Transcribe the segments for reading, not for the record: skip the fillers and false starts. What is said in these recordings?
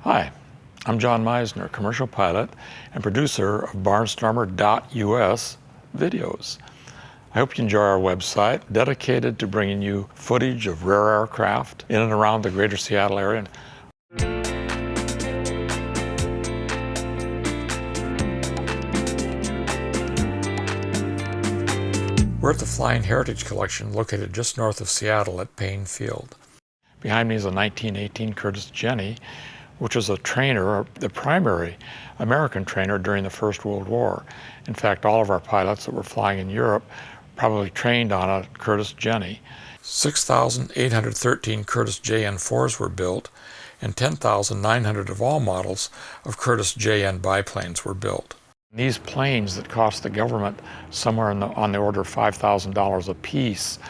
Hi, I'm John Misner, commercial pilot and producer of barnstormer.us videos. I hope you enjoy our website, dedicated to bringing you footage of rare aircraft in and around the greater Seattle area. We're at the Flying Heritage Collection located just north of Seattle at Paine Field. Behind me is a 1918 Curtiss Jenny, which was a trainer, the primary American trainer during the First World War. In fact, all of our pilots that were flying in Europe probably trained on a Curtiss Jenny. 6,813 Curtiss JN4s were built, and 10,900 of all models of Curtiss JN biplanes were built. These planes that cost the government somewhere on the order of $5,000 a piece,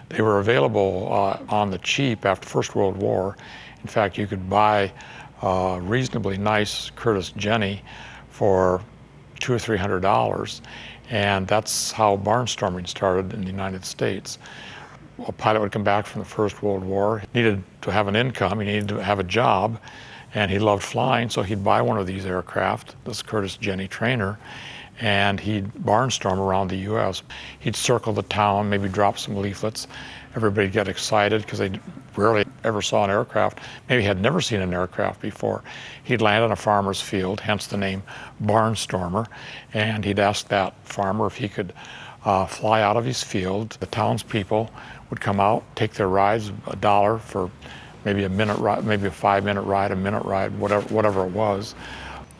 they were available on the cheap after the First World War. In fact, you could buy a reasonably nice Curtiss Jenny for $200 or $300, and that's how barnstorming started in the United States. A pilot would come back from the First World War, needed to have an income, he needed to have a job, and he loved flying, so he'd buy one of these aircraft, this Curtiss Jenny trainer, and he'd barnstorm around the U.S. He'd circle the town, maybe drop some leaflets. Everybody'd get excited because they rarely ever saw an aircraft, maybe had never seen an aircraft before. He'd land on a farmer's field, hence the name barnstormer, and he'd ask that farmer if he could fly out of his field. The townspeople would come out, take their rides, $1 for maybe a minute ride, maybe a 5-minute ride, a minute ride, whatever it was.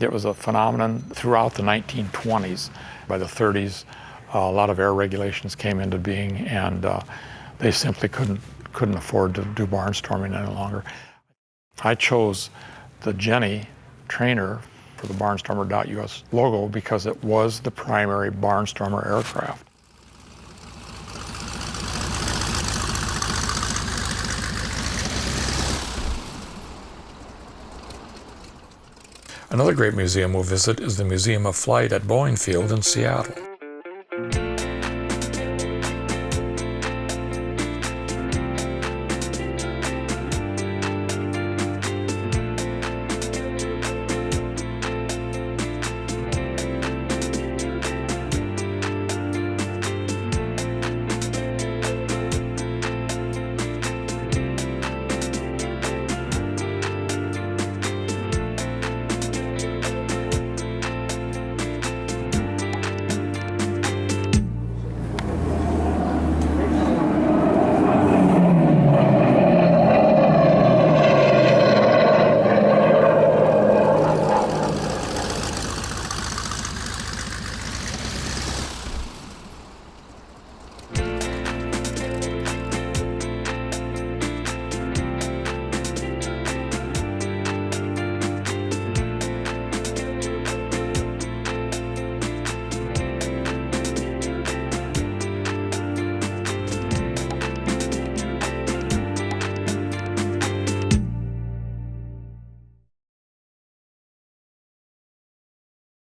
It was a phenomenon throughout the 1920s. By the 30s, a lot of air regulations came into being, and they simply couldn't afford to do barnstorming any longer. I chose the Jenny trainer for the barnstormer.us logo because it was the primary barnstormer aircraft. Another great museum we'll visit is the Museum of Flight at Paine Field in Seattle.